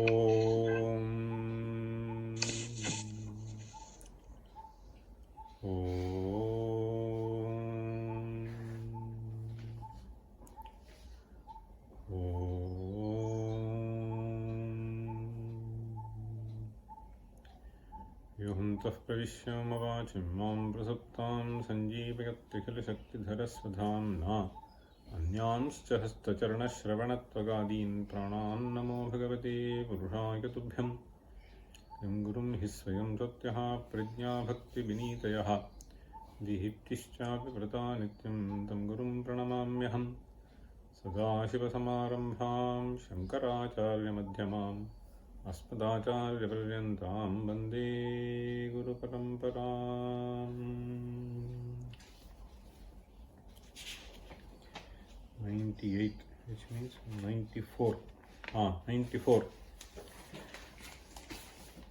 योऽन्तः प्रविश्य मम वाचिं मां प्रसुप्तां सञ्जीवयत्यखिलशक्तिधरस्वधाम्ना अन्यांश्च हस्तचरणश्रवणत्वगादीन् प्राणान् नमो भगवते पुरुषाय तुभ्यं। यं गुरुं हि स्वयं सत्यः प्रज्ञाभक्तिविनीतयः दीप्तिश्चापि व्रता नित्यं तं गुरुं प्रणमाम्यहम्। सदाशिवसमारम्भां शङ्कराचार्यमध्यमाम् अस्मदाचार्यपर्यन्तां वन्दे गुरुपरम्पराम्। 98, which means 94. 94.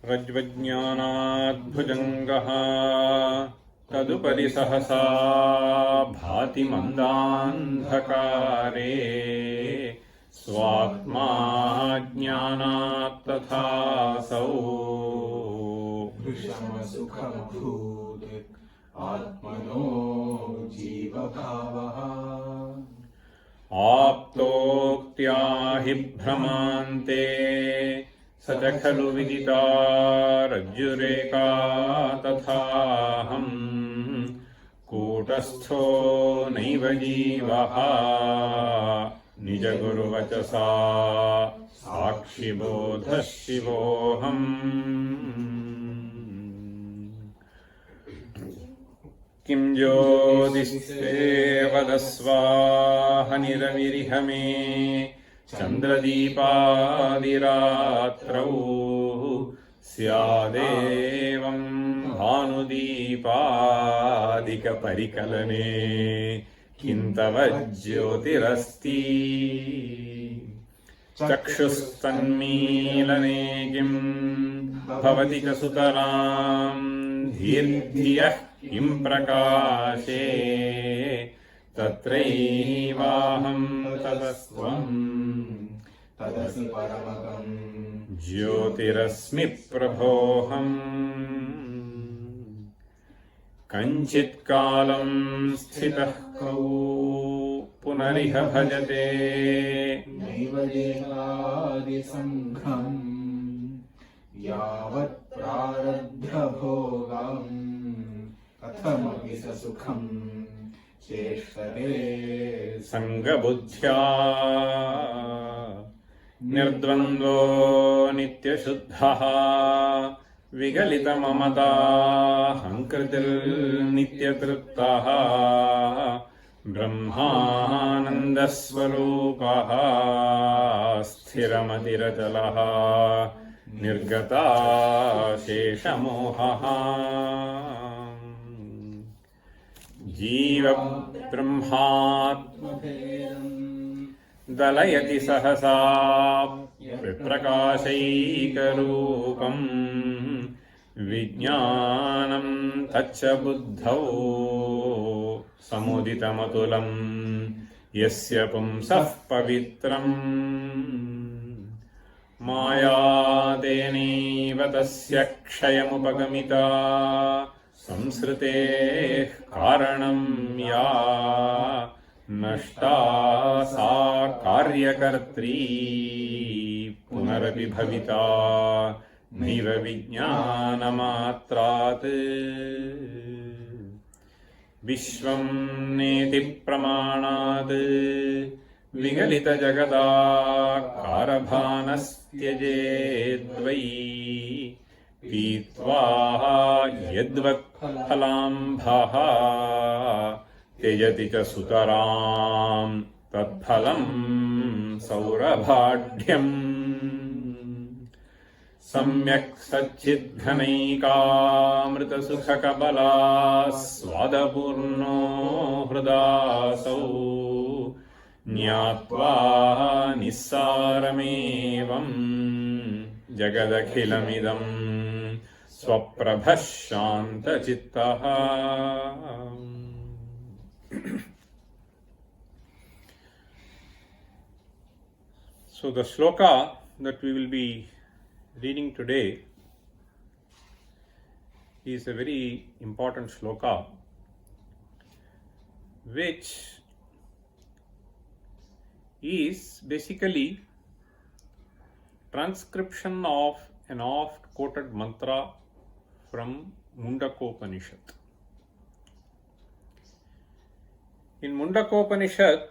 रज्ज्वज्ञानाद्भुजङ्गः तदुपरि सहसा भाति मन्दान्धकारे स्वात्मा ज्ञानात् तथासौ भृशमसुखमभूत् आत्मनो जीवभावः आप्तोक्त्या हि भ्रमान्ते स च खलु विदिता रज्जुरेका तथाहम् कूटस्थो नैव जीवः निजगुरुवचसा साक्षिबोधः शिवोऽहम्। किं ज्योतिस्ते वदस्वाहनिरविरिह मे चन्द्रदीपादिरात्रौ स्यादेवं भानुदीपादिकपरिकलने किं तव ज्योतिरस्ति चक्षुस्तन्मीलने किं भवति च सुतरां धीर्धियः किं प्रकाशे तत्रैवाहं ततस्त्वं तदसि परमकम् ज्योतिरस्मि प्रभोऽहम्। कञ्चित्कालं स्थितः कौ पुनरिह भजते नैव देहादिसङ्घम् यावत् प्रारब्धभोगम् कथमपि स सुखम् चेष्टते सङ्गबुद्ध्या निर्द्वन्द्वो नित्यशुद्धः विगलितममताहङ्कृतिर्नित्यतृप्तः ब्रह्मानन्दस्वरूपः स्थिरमतिरचलः निर्गताशेषमोहः। जीवब्रह्मात्मभेदम् दलयति सहसा विप्रकाशैकरूपम् विज्ञानं तच्च बुद्धौ समुदितमतुलं यस्य पुंसः पवित्रम् मायादेनैव तस्य क्षयमुपगमिता संसृतेः कारणं या नष्टा सा कार्यकर्त्री पुनरपि भविता नैव विज्ञानमात्रात्। विश्वं नेति प्रमाणात् विगलितजगदाकारभानस्त्यजेद्वै पीत्वा यद्वत्फलाम्भः त्यजति च सुतरां तत्फलं सौरभाढ्यम्। सम्यक् सच्चिद्घनैकामृतसुखकबलास्वादपूर्णो हृदासौ ज्ञात्वा निस्सारमेवं जगदखिलमिदं स्वप्रभः शान्तचित्तः। So the shloka that we will be reading today is a very important shloka which is basically transcription of an oft quoted mantra from Mundakopanishad. In Mundakopanishad,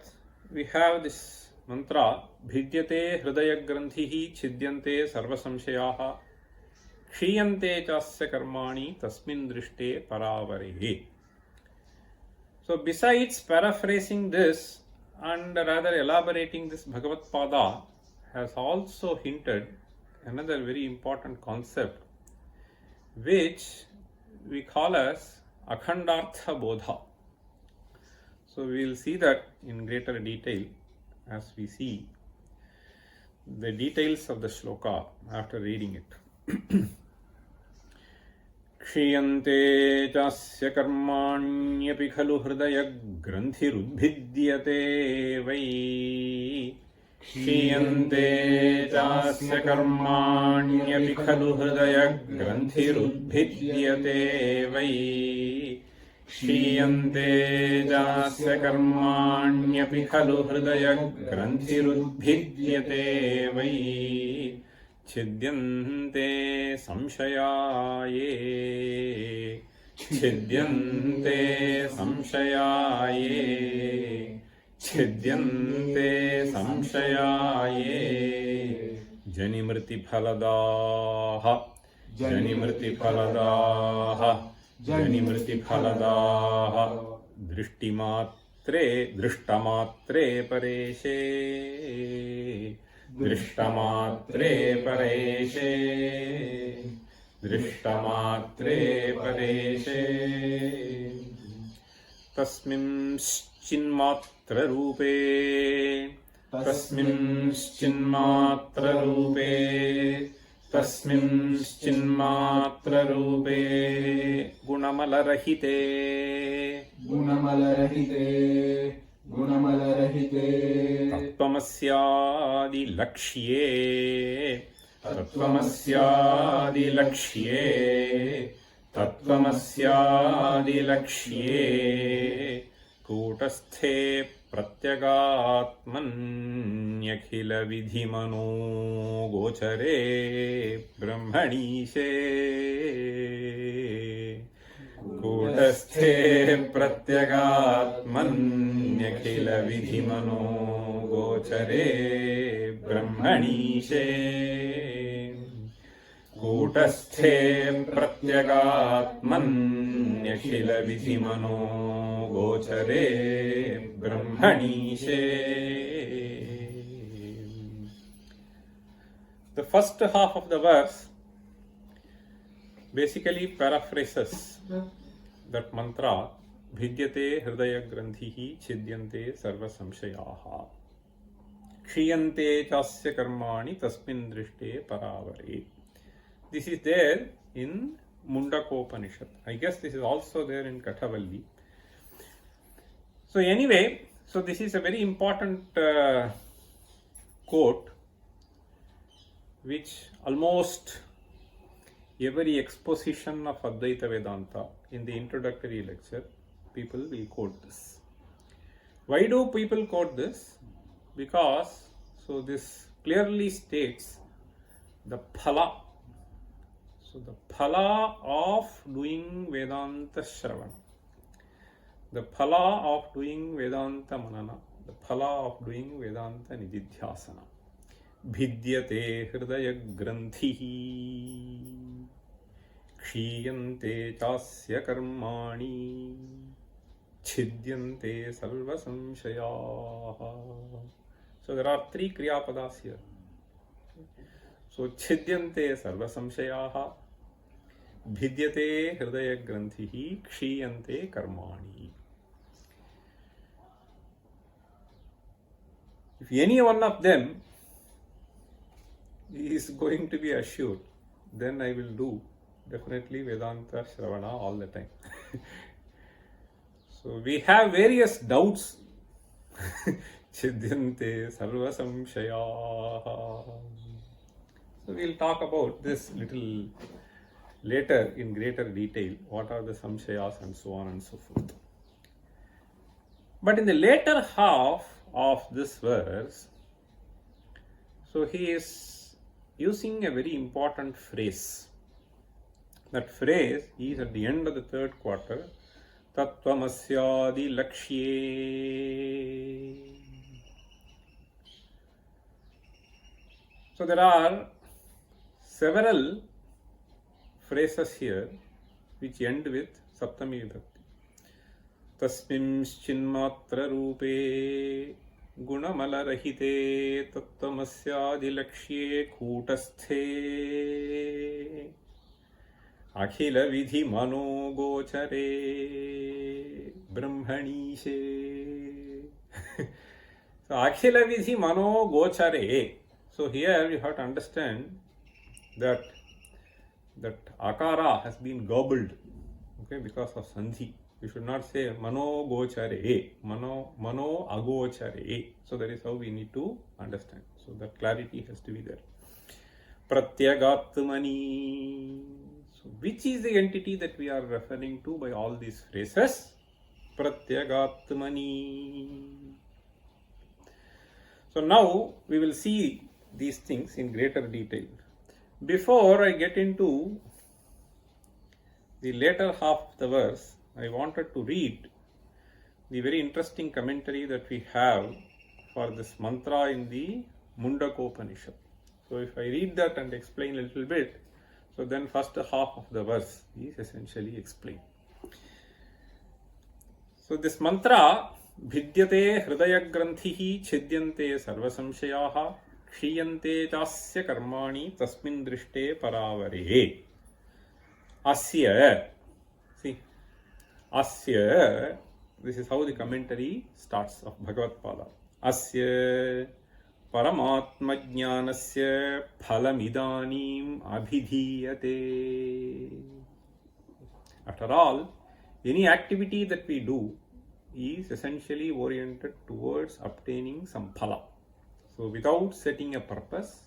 we have this mantra, Bhidyate Hridaya Granthihi Chidyante Sarva Samshayaha Kshiyante Chasya Karmani Tasmin Drishte Paravarehe. So, besides paraphrasing this and rather elaborating this Bhagavad Pada, has also hinted another very important concept which we call as Akhandartha Bodha. So we will see that in greater detail as we see the details of the shloka after reading it. Kshiyante chasya karmanyapi khalu hridaya granthiruddhidyate vai. Kshiyante chasya karmanyapi khalu hridaya granthiruddhidyate vai. Kshiyante chasya karmanyapi khalu hridaya granthiruddhidyate vai. Chidyante samshayaye. Chidyante samshayaye. Chidyante samshayaye. Janimriti phaladaha. Janimriti phaladaha. Janimriti phaladaha. Drishtamatre pareshe. Drishtamatre pareshe. Drishtamatre pareshe. Tasminschinnmatra rupe. Tasminschinnmatra rupe. Tasminschinnmatra rupe. Gunamalarahite. Gunamalarahite. Gunamalarahite. Tattvamasyaadi lakshye. Tattvamasyaadi lakshye. Tattvamasyaadi lakshye. Kutasthe pratyagatmanyakila vidhimano gochare brahmanishe. Kutasthe pratyagatmanyakila vidhimano gochare brahmanishe. Kutasthe pratyagatmanyakila vidhimano gochare brahmanishe. The first half of the verse basically paraphrases that mantra, Bhidyate Hridaya Granthihi Chidyante Sarva Samshayaha Kshiyante Chasya Karmani Tasmin Drishte Paravare. This is there in Mundakopanishad. I guess this is also there in Kathavalli. So anyway, so this is a very important quote which almost every exposition of Advaita Vedanta in the introductory lecture, people will quote this. Why do people quote this? Because, so this clearly states the phala. So the phala of doing Vedanta Shravana, the phala of doing Vedanta Manana, the phala of doing Vedanta Nididhyasana. Bhidyate Hridaya Granthihi Kshiyante Chasya Karmani Chidyante Sarva Samshayaha. So there are three Kriyapadas here. So Chidyante Sarva Samshayaha, Bhidyate Hridaya Granthihi, Kshiyante Karmani. If any one of them is going to be assured, then I will do definitely Vedanta Shravana all the time. So we have various doubts. Chidyante Sarva Samshayaha. So we'll talk about this little later in greater detail, what are the samshayas and so on and so forth. But in the later half of this verse, so he is using a very important phrase. That phrase is at the end of the third quarter, Tattvamasyadi Lakshye. So there are several phrases here which end with Saptami Vibhakti. Tasminschinmatra Rupe Gunamalrahite Tattvamasyadi Lakshye Kutasthe Akhila Vidhi Mano Gochare Brahmanishe. So Akhila Vidhi Mano Gochare. So here you have to understand that akara has been gobbled, okay, because of sandhi. You should not say mano gochare, mano agochare. So that is how we need to understand. So that clarity has to be there. Pratyagatmani. So which is the entity that we are referring to by all these phrases? Pratyagatmani. So now we will see these things in greater detail. Before I get into the later half of the verse, I wanted to read the very interesting commentary that we have for this mantra in the Mundakopanishad. So if I read that and explain a little bit, so then first half of the verse is essentially explained. So this mantra, Bhidyate Hridaya Granthihi Chidyante Sarva Samshayaha Kshiyante Chasya Karmani Tasmin Drishte Paravare. Asya. See, Asya, this is how the commentary starts of Bhagavad Pada. Asya Paramatma Jnanasya Phalamidanim Abhidhiyate. After all, any activity that we do is essentially oriented towards obtaining some phala. So without setting a purpose,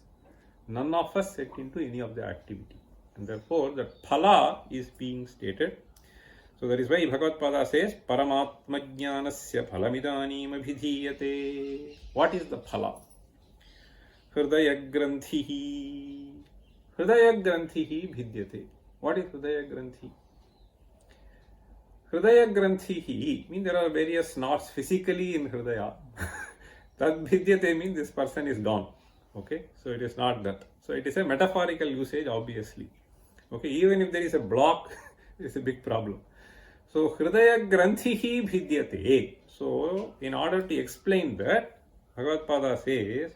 none of us set into any of the activity. And therefore, that phala is being stated. So that is why Bhagavad Pada says, Paramatma Jnanasya Phalamidanim Abhidhiyate. What is the phala? Hridaya Granthihi. Hridaya Granthihi Bhidyate. What is Hridaya Granthi? Hridaya Granthihi means there are various knots physically in Hridaya. Tad Bhidyate means this person is gone. Okay, so it is not that. So it is a metaphorical usage, obviously. Okay, even if there is a block, it is a big problem. So Hridaya Granthihi Bhidyate. So in order to explain that, Bhagavad Pada says,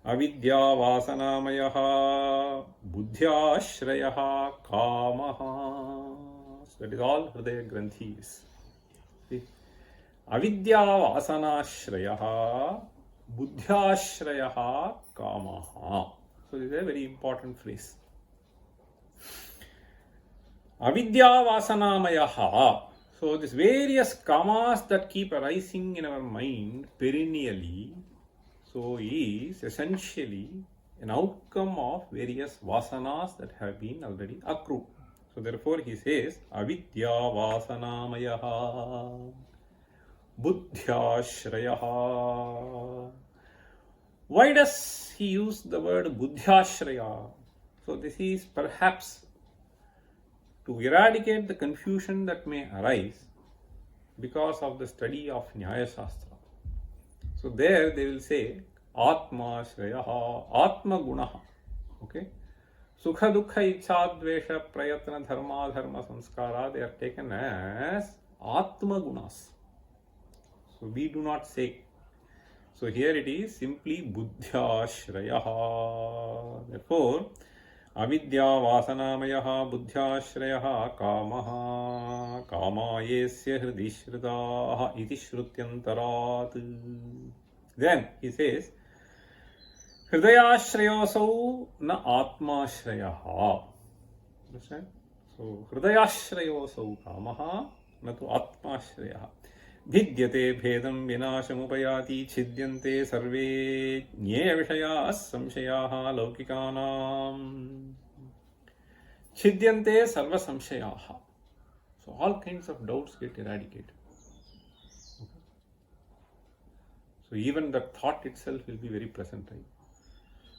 Avidya Vasanamayaha Buddhyashrayaha Kamaha. So that is all Hridaya Granthi is. See? Avidya Vasanashrayaha Buddhyashrayaha Kamaha. So this is a very important phrase. Avidya Vasanamayaha. So these various kamas that keep arising in our mind perennially, so is essentially an outcome of various vasanas that have been already accrued. So therefore he says, Avidya Vasanamayaha Buddhyashrayaha. Why does he use the word Buddhyashraya? So this is perhaps to eradicate the confusion that may arise because of the study of Nyaya Shastra. So there they will say Atma Shrayaha, Atma Gunaha. Okay? Sukha Dukha Ichha Dvesha Prayatna Dharma Dharma Samskara, they are taken as Atma Gunas. So we do not say. So here it is simply Buddhyashrayaha. Therefore, Avidya Vasanamayaha Buddhyashrayaha Kamaha Kamayesya Hridishridaha Iti Shrutyantarat. Then he says, Hridayashrayosau na Atmashrayaha. Understand? So Hridayashrayosau Kamaha na tu Atmashrayaha. भिद्यते भेदं विनाशमुपयाति छिद्यन्ते सर्वे ज्ञेयविषयाः संशयाः लौकिकानां छिद्यन्ते सर्वसंशयाः. So all kinds of doubts get eradicated. Okay. So even the thought itself will be very pleasant, right?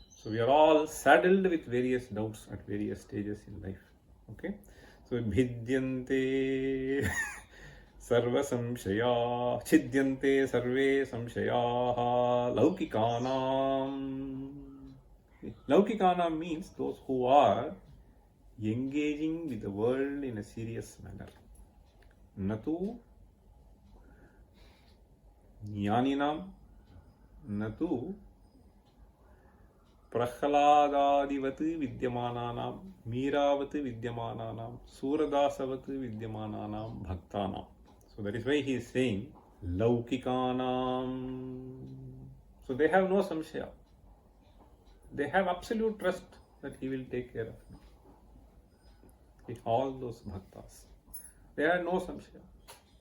So we are all saddled with various doubts at various stages in life. Okay. So bhidyante sarva samshaya chidyante sarve samshayaha laukikanam. Laukikanam means those who are engaging with the world in a serious manner. Natu jnaninam natu प्रह्लादादिवत् विद्यमानानां मीरावत् विद्यमानानां सूरदासवत् विद्यमानानां भक्तानां. So that is why he is saying laukikanam. So they have no samshaya. They have absolute trust that he will take care of them. All those bhaktas, they have no samshaya.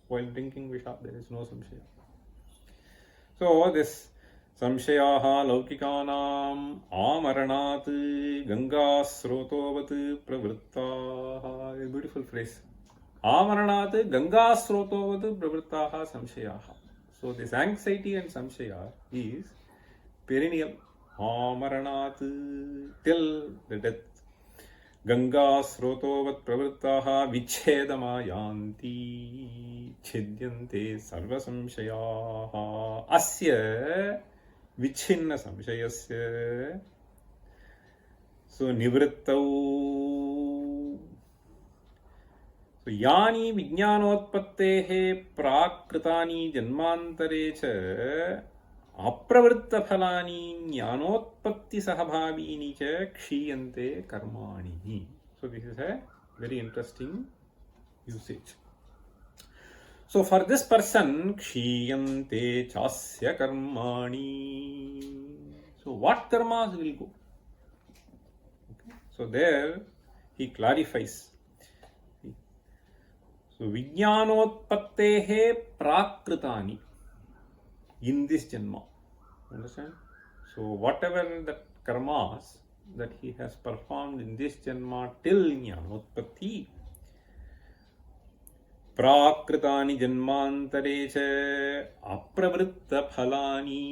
While drinking visha, there is no samshaya. So this संशयाः लौकिकानाम् आमरणात् गंगास्रोतोवत् प्रवृत्ताः. A beautiful phrase. आमरणात् गंगास्रोतोवत् प्रवृत्ताः संशयाः. So this anxiety and samshaya is perennial. आमरणात् till the death. गंगास्रोतोवत् प्रवृत्ताः विच्छेदमायान्ति छिद्यन्ते सर्वसंशयाः. अस्य विच्छिन्न संशयस्य सो निवृत्तौ. सो यानि विज्ञानोत्पत्तेः प्राकृतानि जन्मान्तरे च अप्रवृत्तफलानि ज्ञानोत्पत्तिसहभावीनि च क्षीयन्ते कर्माणि. So this is a very interesting usage. So for this person, kshiyante chasya karmani. So what karmas will go? Okay. So there he clarifies. So vijnanotpattehe prakritani in this janma. Understand? So whatever the karmas that he has performed in this janma till jnanotpatti, प्राकृतानि जन्मांतरे च अप्रवृत्त फलानि.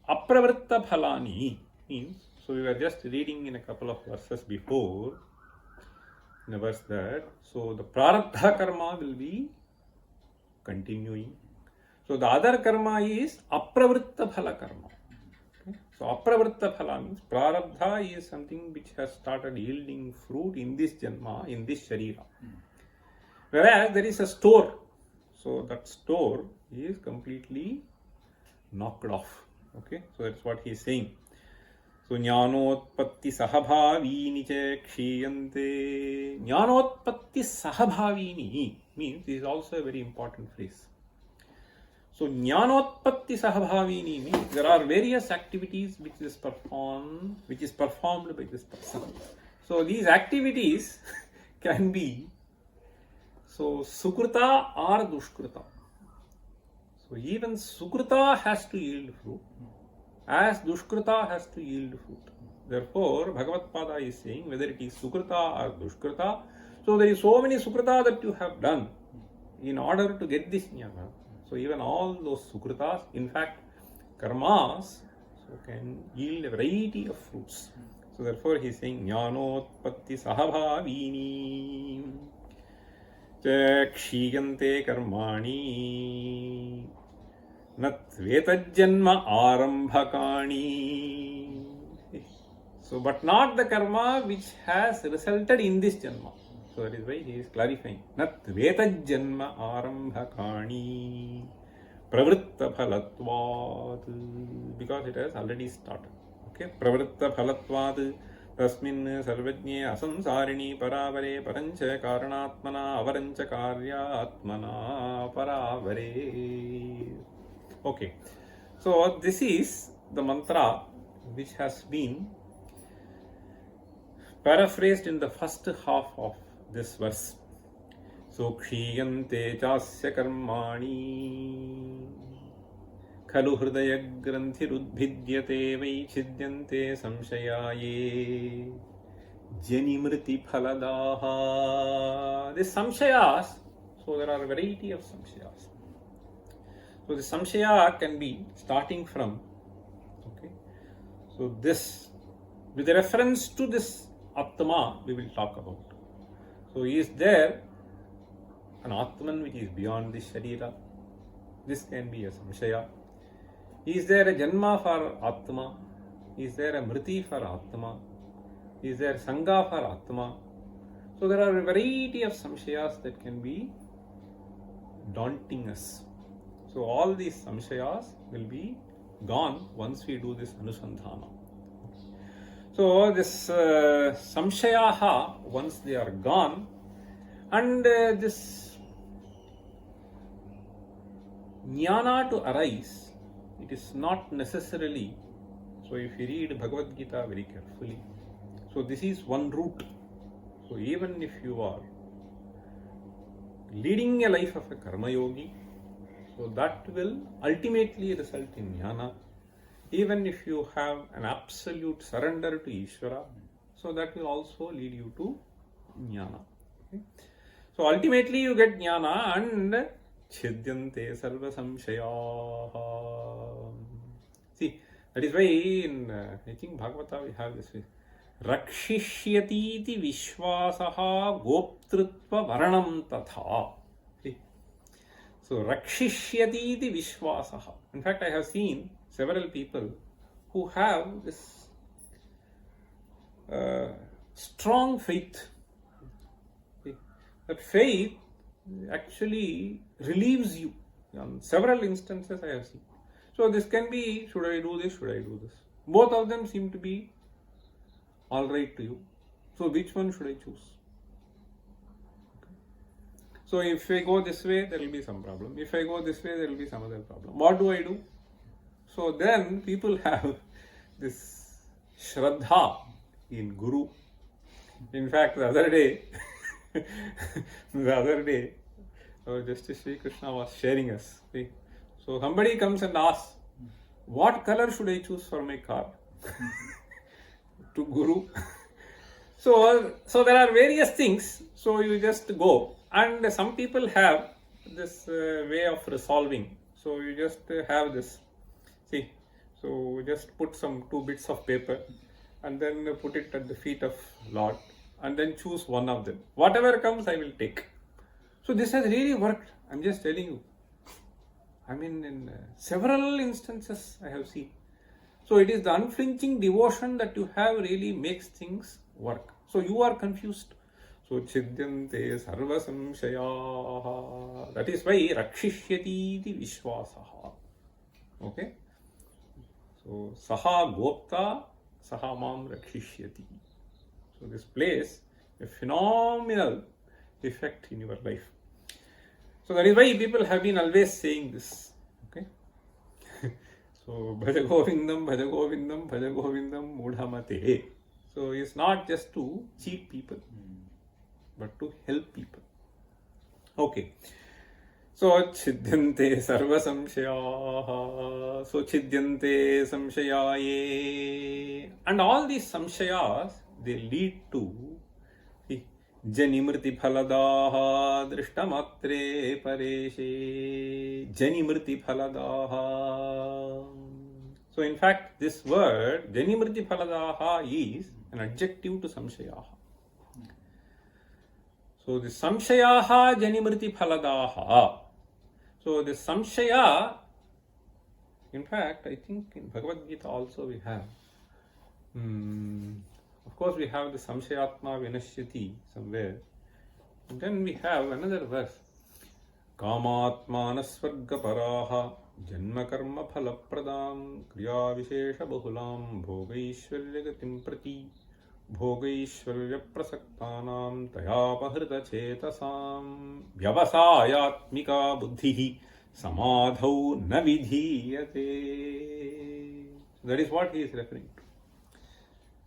अप्रवृत्त फलानि means, so we were just reading in a couple of verses before, in a verse that, so the prarabdha karma will be continuing. So the other karma is apravritta phala karma. Okay? So apravritta phala means prarabdha is something which has started yielding fruit in this janma, in this sharira. Whereas there is a store, so that store is completely knocked off. Okay, so that's what he is saying. So jnanotpatti sahabhavini cha kshiyante. Jnanotpatti sahabhavini means this is also a very important phrase. So jnanotpatti sahabhavini means there are various activities which is performed by this person. So these activities can be so sukrita or dushkrita. So even sukrita has to yield fruit, as dushkrita has to yield fruit. Therefore, Bhagavad Pada is saying whether it is sukrita or dushkrita. So there is so many sukrita that you have done in order to get this jnana. So even all those sukritas, in fact, karmas, so can yield a variety of fruits. So therefore, he is saying jnanotpatti sahabhavini. क्षीयन्ते कर्माणि न त्वेतज्जन्म आरम्भकाणि. So but not the karma which has resulted in this janma. So that is why he is clarifying. न त्वेतज्जन्म आरम्भकाणि pravritta phalatvad, because it has already started. Okay, pravritta phalatvad तस्मिन् सर्वज्ञे असंसारिणी परावरे परञ्च कारणात्मना अवरञ्च कार्यात्मना परावरे. Okay, so this is the mantra which has been paraphrased in the first half of this verse. So kshiyante chasya karmani खलु हृदय ग्रंथिरुद्भिद्यते वै छिद्यन्ते संशयाये जनिमृति फलदाः. These samshayas, so there are a variety of samshayas. So the samshaya can be starting from, okay, so this, with reference to this Atma we will talk about. So is there an Atman which is beyond this Sharira? This can be a samshaya. Is there a Janma for Atma? Is there a Mriti for Atma? Is there Sangha for Atma? So there are a variety of samshayas that can be daunting us. So all these samshayas will be gone once we do this anusandhana. So this samshayaha, once they are gone, and this jnana to arise, it is not necessarily. So if you read Bhagavad Gita very carefully, so this is one route. So even if you are leading a life of a karma yogi, so that will ultimately result in jnana. Even if you have an absolute surrender to Ishvara, so that will also lead you to jnana. Okay? So ultimately you get jnana and chidyante sarva samshayaha. See, that is why in I think Bhagavata we have this way. Rakshishyati vishwasaha goptrutva varanam tatha. See? So rakshishyati vishwasaha. In fact, I have seen several people who have this strong faith. See? That faith actually relieves you. On several instances I have seen. So this can be, should I do this, should I do this? Both of them seem to be all right to you. So which one should I choose? Okay. So if I go this way, there will be some problem. If I go this way, there will be some other problem. What do I do? So then people have this shraddha in Guru. In fact, the other day, Justice Sri Krishna was sharing us. See? So somebody comes and asks, what color should I choose for my car? To Guru. So there are various things. So you just go. And some people have this way of resolving. So you just have this. See, so just put some 2 bits of paper and then put it at the feet of Lord and then choose one of them. Whatever comes, I will take. So this has really worked. I'm just telling you. I mean, in several instances I have seen. So it is the unflinching devotion that you have really makes things work. So you are confused. So chidyante sarva samshayaha. That is why rakshishyati iti vishwasaha. Okay. So saha gopta saha mam rakshishyati. So this plays a phenomenal effect in your life. So that is why people have been always saying this. Okay. So bhaja govindam, bhaja govindam, bhaja govindam, mudhamate. So it's not just to cheat people, but to help people. Okay. So chidyante sarva samshayaha. So chidyante samshayaye. And all these samshayas, they lead to Janimriti phaladaha drishtamatre pareshe. Janimriti phaladaha. So in fact, this word Janimriti phaladaha is an adjective to samshayaha. So the samshayaha Janimriti phaladaha. So the samshaya, in fact, I think in Bhagavad Gita also we have. Of course, we have the samshayatma vinashyati somewhere. And then we have another verse. Kamatmana svarga paraha janma karma phala pradam kriya vishesha bahulam bhogaishwarya gatim prati bhogaishwarya prasaktanam tayapahrita chetasam vyavasayatmika buddhihi samadhau na vidhiyate. That is what he is referring to.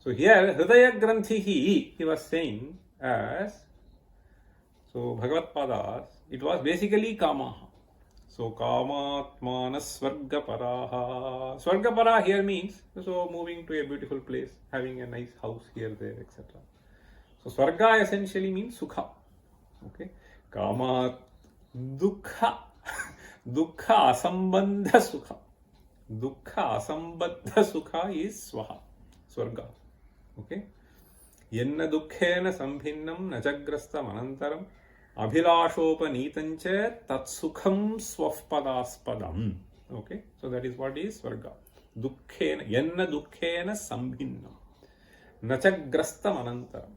So here, Hridaya Granthihi, he was saying as, So Bhagavad-padas, it was basically kamaha. So kamatmana swargaparaha. Swargapara here means so moving to a beautiful place, having a nice house here, there, etc. So swarga essentially means sukha. Okay. Kamat dukha. Dukha asambandha sukha. Dukha asambandha sukha is swaha. Swarga. Okay. Yenna dukkhena sambhinnam najagrastam anantaram abhilashopaneetancha tatsukham swafpadaspadam. Okay. So that is what is swarga. Dukkhena, yenna dukkhena sambhinnam najagrastam anantaram.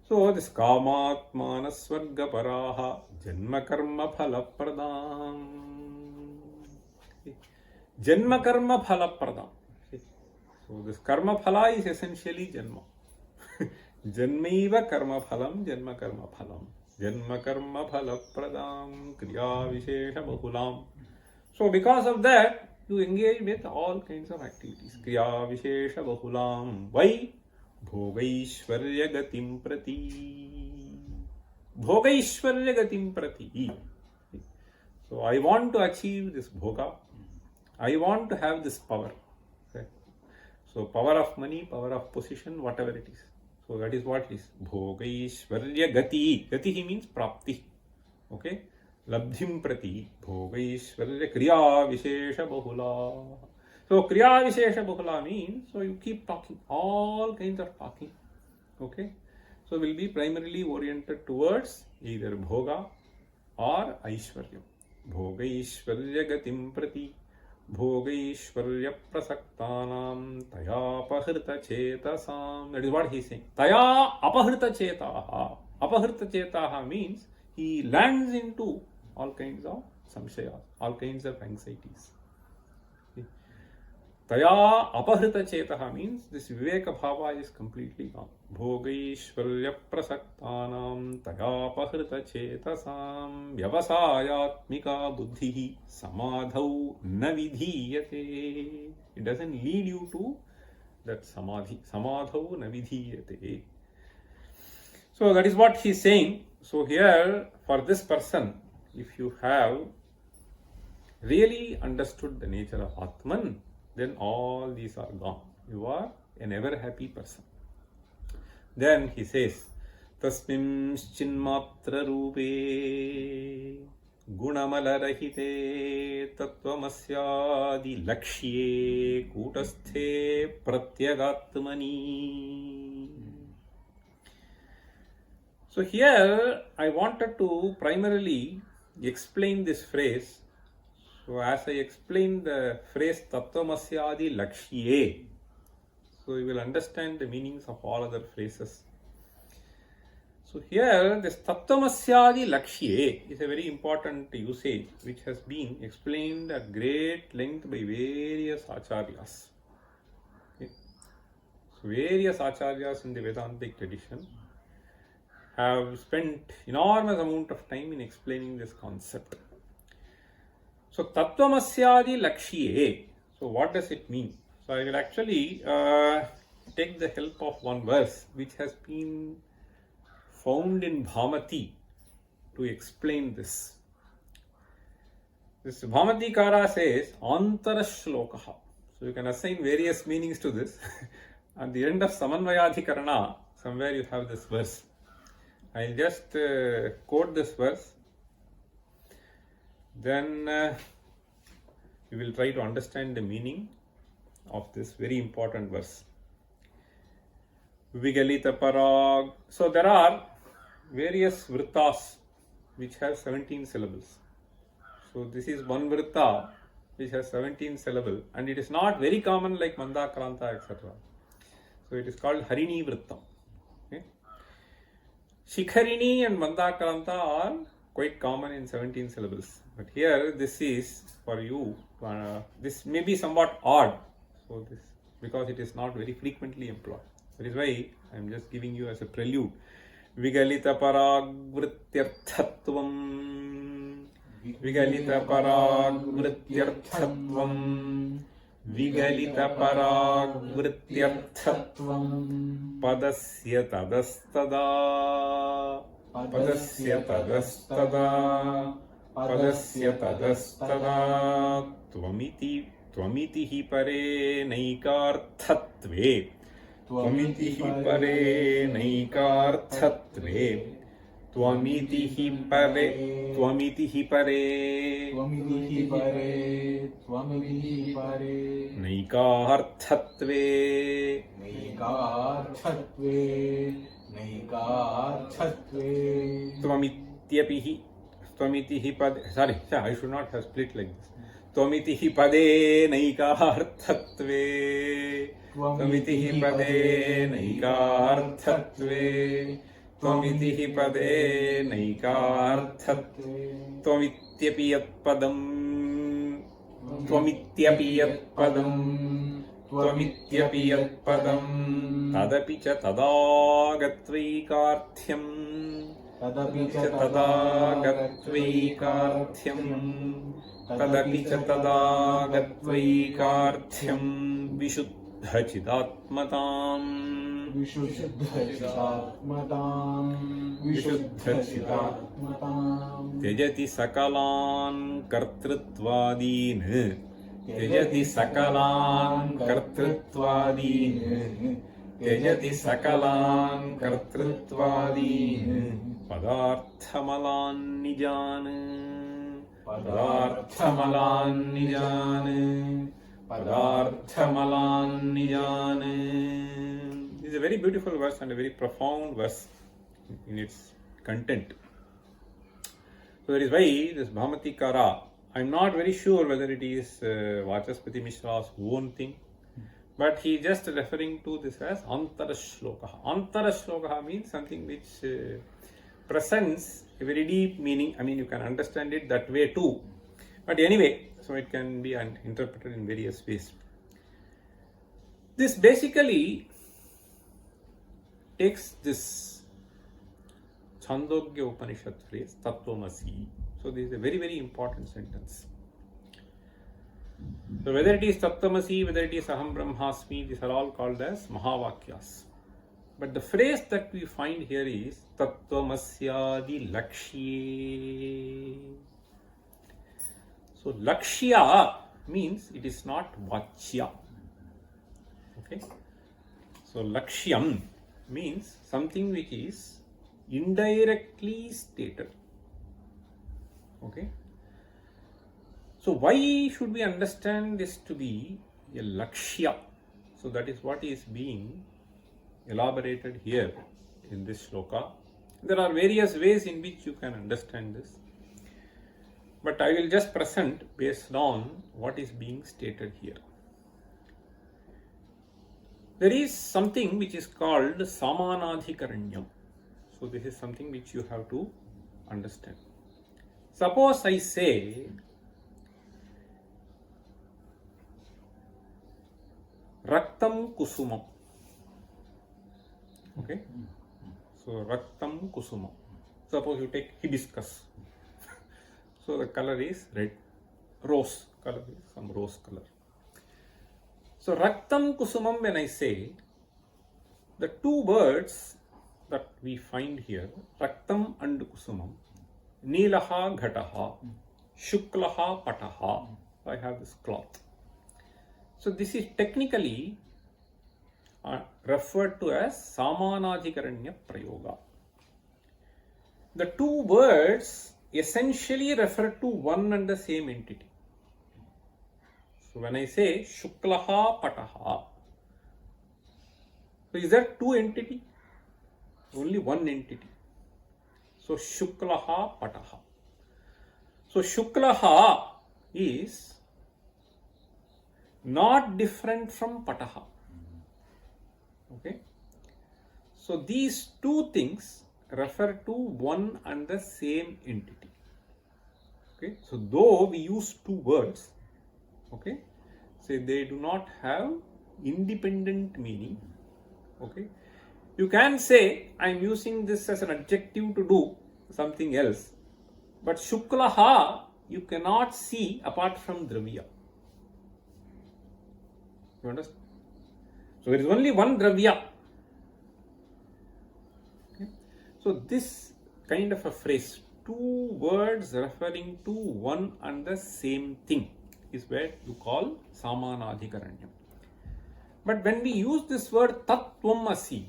So this kamatmana swarga paraha janma karma phala pradam. Janma karma phala pradam. So this karma phala is essentially janma. Janmaiva karma phalam, janma karma phalam. Janma karma phala pradam kriya vishesha bahulam. So because of that, you engage with all kinds of activities. Kriya vishesha bahulam. Why? Bhogaishvarya gatim prati. Bhogaishvarya gatim prati. So I want to achieve this bhoga. I want to have this power. Okay. So power of money, power of position, whatever it is. So that is what is Bhogaishvarya gati. Gati means prapti. Okay. Labdhim prati. Bhogaishvarya kriya vishesha bahula. So kriya vishesha bahula means so you keep talking, all kinds of talking. Okay. So will be primarily oriented towards either bhoga or aishvarya. Bhogaishvarya gatim prati. Bhogaishvarya prasaktanam taya apahrita chetasam. That is what he is saying. Taya apahrita chetaha. Apahrita chetaha means he lands into all kinds of samshayas, all kinds of anxieties. Taya apahrita chetaha means this viveka bhava is completely gone. Bhogaishvarya prasaktanam taya apahrita chetasam vyavasayatmika buddhihi samadhau na vidhiyate. It doesn't lead you to that samadhi. Samadhau na vidhiyate. So that is what he is saying. So here for this person, if you have really understood the nature of Atman, then all these are gone. You are an ever happy person. Then he says, Tasmim chinmatra rupe gunamalahite tattvamasyadi lakshye kutasthe pratyagatmani. So here I wanted to primarily explain this phrase. So as I explain the phrase Tattvamasyadi Lakshye, so you will understand the meanings of all other phrases. So here this Tattvamasyadi Lakshye is a very important usage which has been explained at great length by various acharyas. Okay. So various acharyas in the Vedantic tradition have spent enormous amount of time in explaining this concept. So Tattvamasyadi Lakshye. So what does it mean? So I will actually take the help of one verse which has been found in Bhamati to explain this. This Bhamatikara says Antara Shlokaha. So you can assign various meanings to this. At the end of Samanvayadhikarana, somewhere you have this verse. I will just quote this verse. Then we will try to understand the meaning of this very important verse. Vigalita parag. So there are various vrittas which have 17 syllables. So this is one vritta which has 17 syllables, and it is not very common like Mandakranta, etc. So it is called Harini Vrittam. Okay? Shikharini and Mandakranta are quite common in 17 syllables. But here this is for you, this may be somewhat odd. So this, because it is not very frequently employed. That is why I am just giving you as a prelude. Vigalita parag vrityarthatvam. Vigalita parag vrityarthatvam. Vigalita parag vrityarthatvam. Padasya tadastada. पदस्य तदस्तदा पदस्य तदस्तदा त्वमिति हि परे नैकार्थत्वे त्वमिति हि परे नैकार्थत्वे त्वमिति हि परे त्वमिति हि परे नैकार्थत्वे त्वमित्यपि हि त्वमिति हि पदे sorry I should not have split like this त्वमिति हि पदे नैकार्थत्वे त्वमिति हि पदे नैकार्थत्वे त्वमिति हि पदे नैकार्थत्वे त्वमित्यपि यत्पदं त्वमित्यपि यत्पदं त्वमित्यपि यत्पदं तदपि च तदागत्वैकार्थ्यम् तदपि च तदागत्वैकार्थ्यम् तदपि च तदागत्वैकार्थ्यम् विशुद्धचिदात्मताम् त्यजति सकलान् कर्तृत्वादीन् त्यजति सकलान् कर्तृत्वादीन् त्यजति सकलान् कर्तृत्वादीन् पदार्थमलान् निजान् पदार्थमलान् निजान् पदार्थमलान् निजान्. This is a very beautiful verse and a very profound verse in its content. So that is why this Bhamatikara, I am not very sure whether it is Vachaspati Mishra's own thing, but he is just referring to this as Antara Shloka. Antara Shloka means something which presents a very deep meaning. I mean, you can understand it that way too. But anyway, so it can be interpreted in various ways. This basically takes this Chandogya Upanishad phrase, Tattvamasi. So this is a very, very important sentence. So whether it is Tattvamasi, whether it is Aham Brahmasmi, these are all called as Mahavakyas. But the phrase that we find here is Tattvamasyadi Lakshye. So Lakshya means it is not Vachya. Okay. So Lakshyam means something which is indirectly stated. Okay. So why should we understand this to be a Lakshya? So that is what is being elaborated here in this shloka. There are various ways in which you can understand this, but I will just present based on what is being stated here. There is something which is called Samanadhikaranyam. So this is something which you have to understand. Suppose I say Raktam Kusumam. Okay. So Raktam Kusumam. Suppose you take hibiscus. So the color is red. Rose color is some rose color. So Raktam Kusumam, when I say, the two words that we find here, Raktam and Kusumam, Neelaha Ghataha, Shuklaha Pataha. I have this cloth. So this is technically referred to as Samanadhikaranya Prayoga. The two words essentially refer to one and the same entity. So when I say Shuklaha Pataha, so is that two entity? Only one entity. So Shuklaha Pataha. So Shuklaha is not different from Pataha. Okay. So these two things refer to one and the same entity. Okay. So though we use two words, okay, so they do not have independent meaning. Okay. You can say I am using this as an adjective to do something else, but Shuklaha you cannot see apart from Dravya. You understand? So there is only one Dravya. Okay. So this kind of a phrase. Two words referring to one and the same thing is where you call Samanadhikaranyam. But when we use this word Tattvamasi,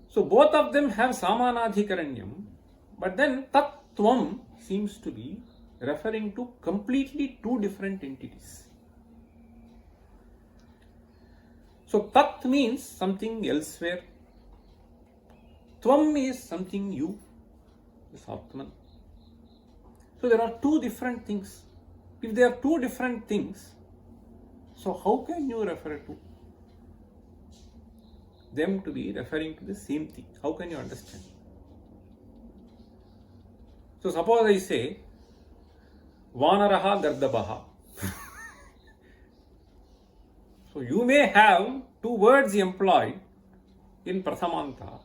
so both of them have Samanadhikaranyam, but then Tattvam seems to be referring to completely two different entities. So Tat means something elsewhere. Tvam is something you, is Atman. So there are two different things. If there are two different things, so how can you refer to them to be referring to the same thing? How can you understand? So suppose I say Vanaraha Gardabaha. So you may have two words employed in Prathamanta,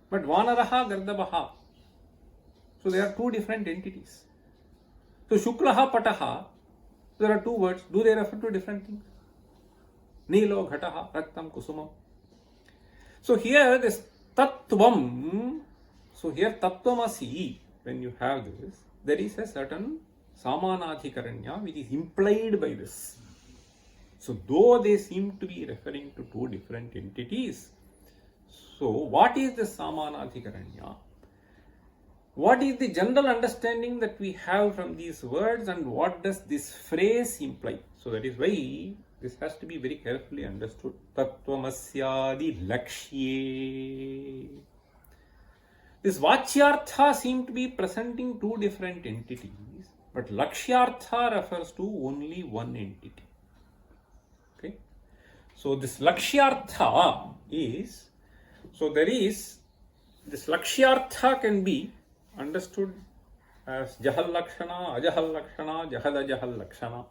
but Vanaraha Gardabaha. So there are two different entities. So Shuklaha Pataha, there are two words. Do they refer to different things? Nilo Ghataha Raktam Kusumam. So here this Tattvam, so here Tattvamasi, when you have this, there is a certain Samanadhikaranya which is implied by this. So though they seem to be referring to two different entities, so what is the Samanadhikaranya? What is the general understanding that we have from these words, and what does this phrase imply? So that is why this has to be very carefully understood. Tattvamasyadi lakshye. This Vachyartha seem to be presenting two different entities, but Lakshyartha refers to only one entity. Okay. So this Lakshyartha is, so there is, this Lakshyartha can be understood as Jahal Lakshana, Ajahal Lakshana, Jahad Ajahal Lakshana.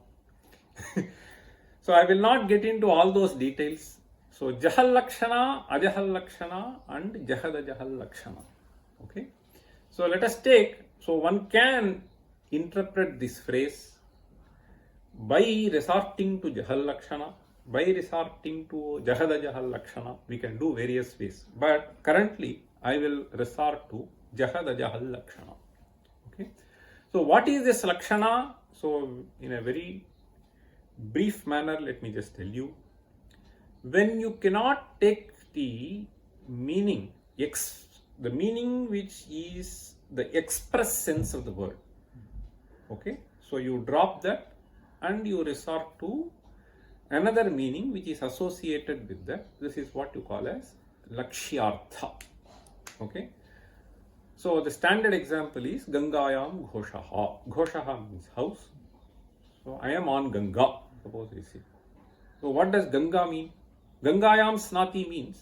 So I will not get into all those details. So Jahal Lakshana, Ajahal Lakshana and Jahad Ajahal Lakshana. Okay. So let us take, so one can interpret this phrase by resorting to Jahal Lakshana, by resorting to Jahad Ajahal Lakshana. We can do various ways, but currently I will resort to Jahad Ajahal Lakshana. Okay. So what is this Lakshana? So in a very brief manner, let me just tell you. When you cannot take the meaning, the meaning which is the express sense of the word, okay, so you drop that and you resort to another meaning which is associated with that. This is what you call as Lakshyartha. Okay. So the standard example is Gangayam Ghoshaha. Ghoshaha means house. So I am on Ganga, suppose we say. So what does Ganga mean? Gangayam Snati means,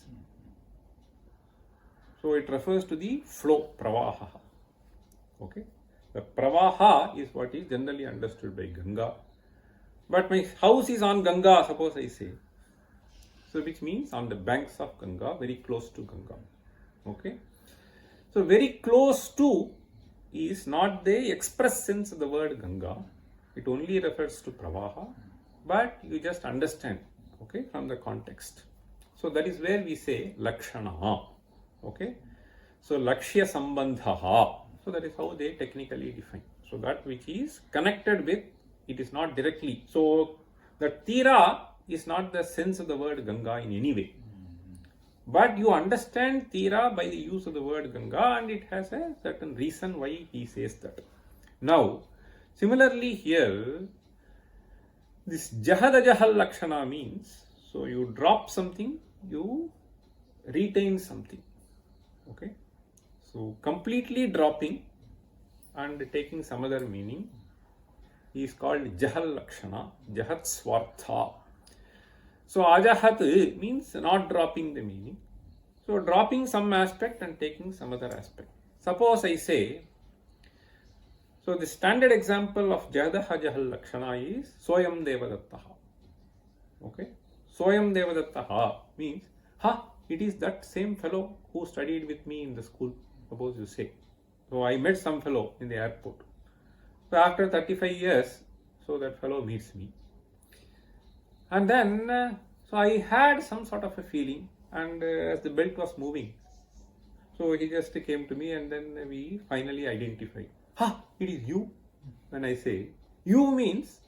so it refers to the flow, Pravaha. Okay. The Pravaha is what is generally understood by Ganga. But my house is on Ganga, suppose I say. So which means on the banks of Ganga, very close to Ganga. Okay. So very close to is not the express sense of the word Ganga. It only refers to Pravaha, but you just understand, okay, from the context. So that is where we say Lakshana. Okay. So Lakshya Sambandhaha. So that is how they technically define. So that which is connected with, it is not directly. So the Tira is not the sense of the word Ganga in any way. But you understand Tira by the use of the word Ganga, and it has a certain reason why he says that. Now, similarly here, this Jahad Ajahal Lakshana means, so you drop something, you retain something. Okay. So completely dropping and taking some other meaning is called Jahal Lakshana, Jahat Swartha. So Ajahat means not dropping the meaning. So dropping some aspect and taking some other aspect. Suppose I say, so the standard example of Jahadaha Jahal Lakshana is Soyam Devadattaha. Okay. Soyam Devadattaha means, it is that same fellow who studied with me in the school, suppose you say. So I met some fellow in the airport. So after 35 years, so that fellow meets me. And then, so I had some sort of a feeling, and as the belt was moving, So he just came to me and then we finally identified. Ha! It is you. When I say you means,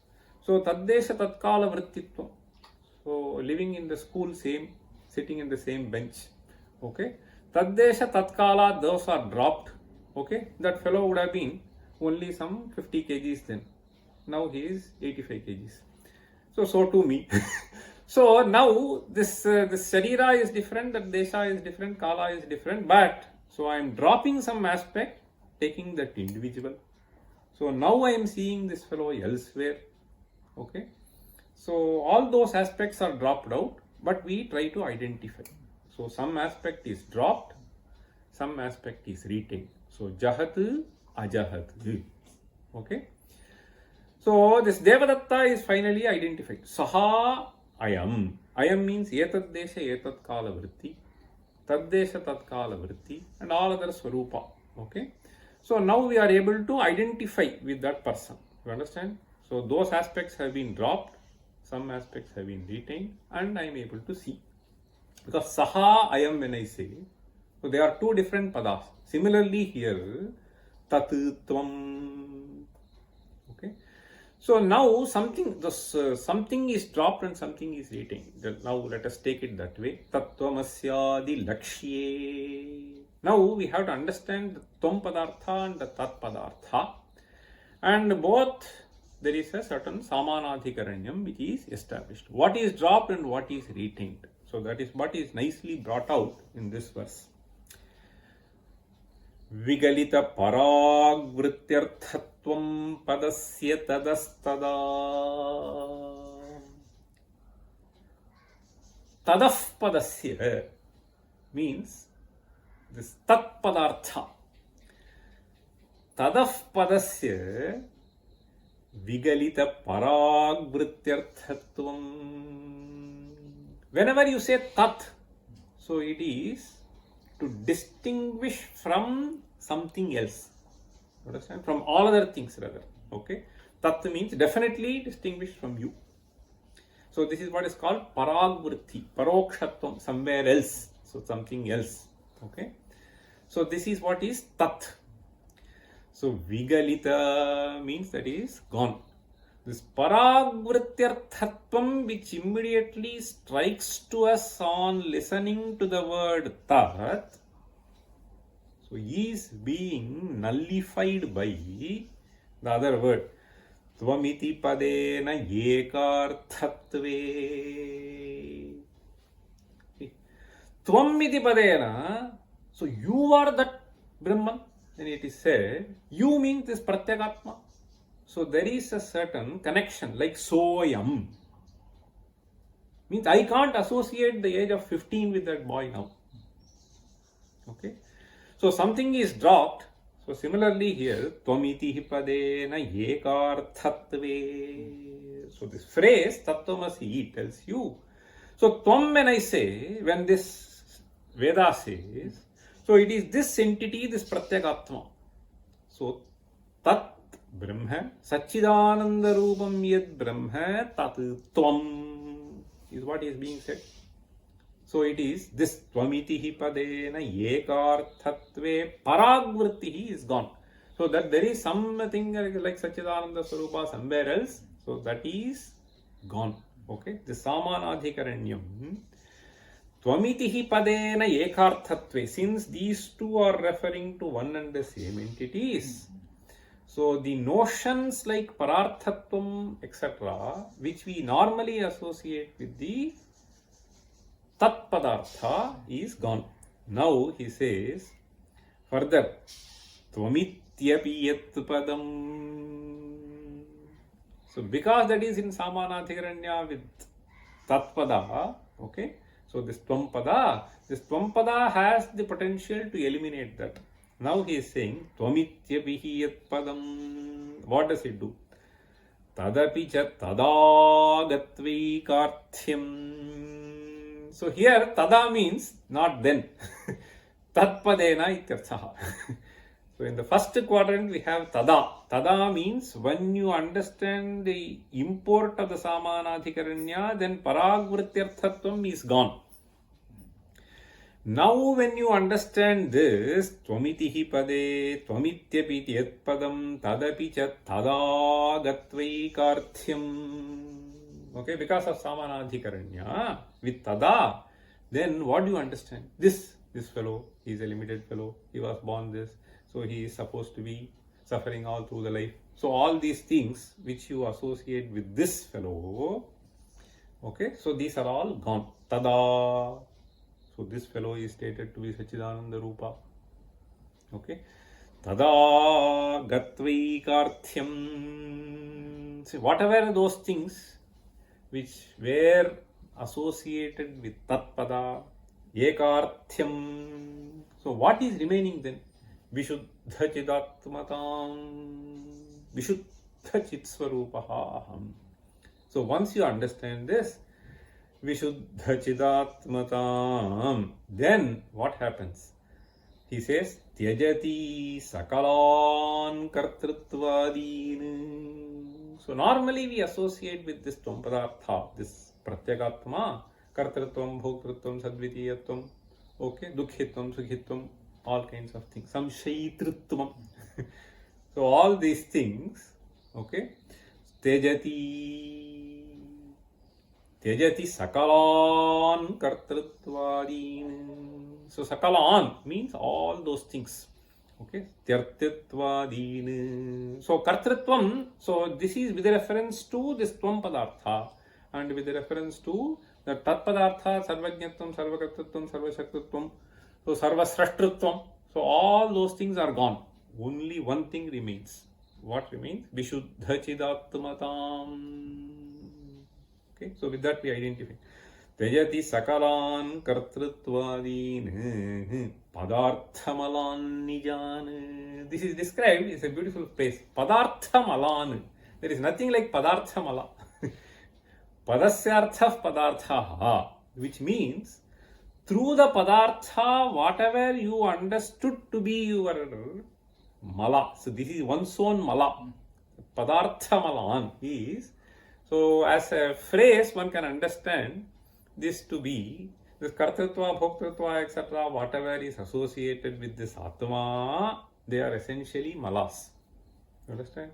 so taddesha tatkala vrittitvam. So living in the school, same, sitting in the same bench. Okay. Taddesha tatkala, those are dropped. Okay. That fellow would have been only some 50 kgs then. Now he is 85 kgs. So to me. So now this Sharira is different, that Desha is different, Kala is different, but so I am dropping some aspect, taking that individual. So now I am seeing this fellow elsewhere. Okay. So all those aspects are dropped out, but we try to identify. So some aspect is dropped, some aspect is retained. So Jahat, Ajahat. Okay. So this Devadatta is finally identified. Saha Ayam. Ayam means Etad Desha Etad Kala Vritti, Tad Desha Tad Kala Vritti, and all other Swarupa. Okay. So now we are able to identify with that person. You understand? So those aspects have been dropped, some aspects have been retained, and I am able to see. Because Saha Ayam, when I say, so there are two different padas. Similarly here, Tat Tvam. Okay. So now something is dropped and something is retained. Now let us take it that way. Tattvamasya lakshye. Now we have to understand the Tvam Padartha and the Tat Padartha. And both there is a certain Samanadhikaranyam which is established. What is dropped and what is retained. So that is what is nicely brought out in this verse. Vigalita paragvrityarthatvam padasya tadastada. Tadaf padasya means this tat padartha. Tadaf padasya vigalita paragvrityarthatvam. Whenever you say tat, so it is to distinguish from something else. Understand? From all other things rather. Okay. Tat means definitely distinguished from you. So this is what is called paragvritti, parokshatvam, somewhere else. So something else. Okay. So this is what is tat. So vigalita means that is gone. This paragvrityarthatvam, which immediately strikes to us on listening to the word tat, so is being nullified by the other word. Tvamiti padena ekarthatve. Tvamiti padena, so you are that Brahman. Then it is said, you means this Pratyagatma. So there is a certain connection, like Soyam. Means I can't associate the age of 15 with that boy now. Okay. So something is dropped. So similarly here, Tvamiti padena ekarthatve. So this phrase, Tattvamasi, tells you. So Tvam, when I say, when this Veda says, so it is this entity, this Pratyagatma. So Tat Brahma, Satchidananda Rupam Yad Brahma, Tat Tvam is what is being said. So it is this Tvamitihi Padena Ekarthatve Paragvritti is gone. So that there is something like Satchidananda Swarupa somewhere else. So that is gone. Okay. The Samanadhikaranyam. Tvamitihi Padena Ekarthatve. Since these two are referring to one and the same entities. So the notions like Pararthatvam, etc., which we normally associate with the Tat Padartha is gone. Now he says further, Tvamityapi Yat Padam. So because that is in Samanadhikaranya with Tat Pada, okay. So this Tvam Pada has the potential to eliminate that. Now he is saying, Tvamityapihi yat padam. What does it do? Tadapi cha tadagatvikarthyam. So here, tada means not then. Tatpadena ityarthaha. So in the first quadrant, we have tada. Tada means when you understand the import of the Samanadhikaranya, then paragvrityarthatvam is gone. Now when you understand this, tvamiti hi pade, tvamityapiti yat padam, tadapi cha tada gatvaikarthyam. Okay, because of samanadhikaranya, with tada, then what do you understand? This fellow, he is a limited fellow, he was born this, so he is supposed to be suffering all through the life. So all these things which you associate with this fellow, okay, so these are all gone. Tada. So this fellow is stated to be Sachidananda Rupa. Okay. Tada Gatvaikarthyam. See, whatever those things which were associated with Tatpada, Ekarthyam. So what is remaining then? Vishuddha Chidatmatam, Vishuddha Chitswarupaha Aham. So once you understand this, Vishuddha Chidatmatam, then what happens? He says, Tyajati Sakalan Kartritvadin. So normally we associate with this Tvam Padartha, this Pratyagatma, Kartritvam, Bhoktritvam, Sadvitiyatvam, okay, Dukkhitvam, Sukhitvam, all kinds of things. Samshayitritvam. So all these things, okay, Tyajati Sakalan Kartritvadin. So Sakalan means all those things. Okay. Tyartitvadin. So Kartritvam, so this is with reference to this Tvam Padartha and with reference to the Tat Padartha, Sarvajnatvam, Sarvakartritvam, Sarvashaktritvam, so Sarvasrashtritvam. So all those things are gone. Only one thing remains. What remains? Vishuddha Chidatmatam. Okay, so with that we identify. Tyajati Sakalan Kartritvadin Padarthamalan Nijan. This is described, it's a beautiful place. Padarthamalan. There is nothing like Padarthamala. Padasyartha Padartha, which means through the Padartha, whatever you understood to be your Mala. So this is one's own Mala. Padarthamalan is. So as a phrase, one can understand this to be this Kartritva, Bhoktritva, etc. Whatever is associated with this Atma, they are essentially malas. You understand?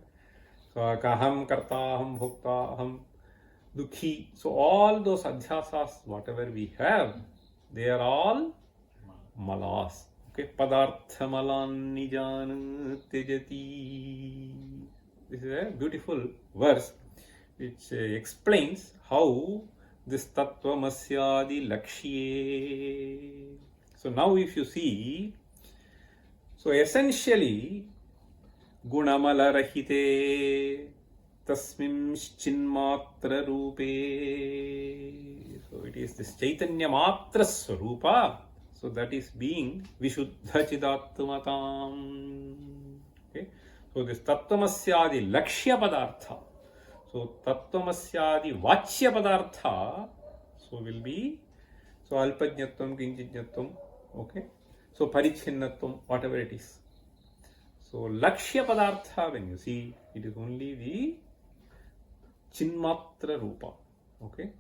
So Kaham, Kartaham, Bhoktaham, Dukhi. So all those adhyasas, whatever we have, they are all malas. Okay, Padarthamalan Nijan Tejati. This is a beautiful verse which explains how this Tattvamasyadi Lakshye. So now if you see, so essentially Gunamala Rahite Tasmimschinmatra Rupe. So it is this Chaitanya Matra Swarupa. So that is being Vishuddha Chidatmatam. Okay. So this Tattvamasyadi Lakshya Padartha. So Tattvamasyadi Vachya Padartha, so will be, so Alpajnatvam, Kinchijnatvam, okay. So Parichinnatvam, whatever it is. So Lakshya Padartha, when you see, it is only the Chinmatra Rupa, okay.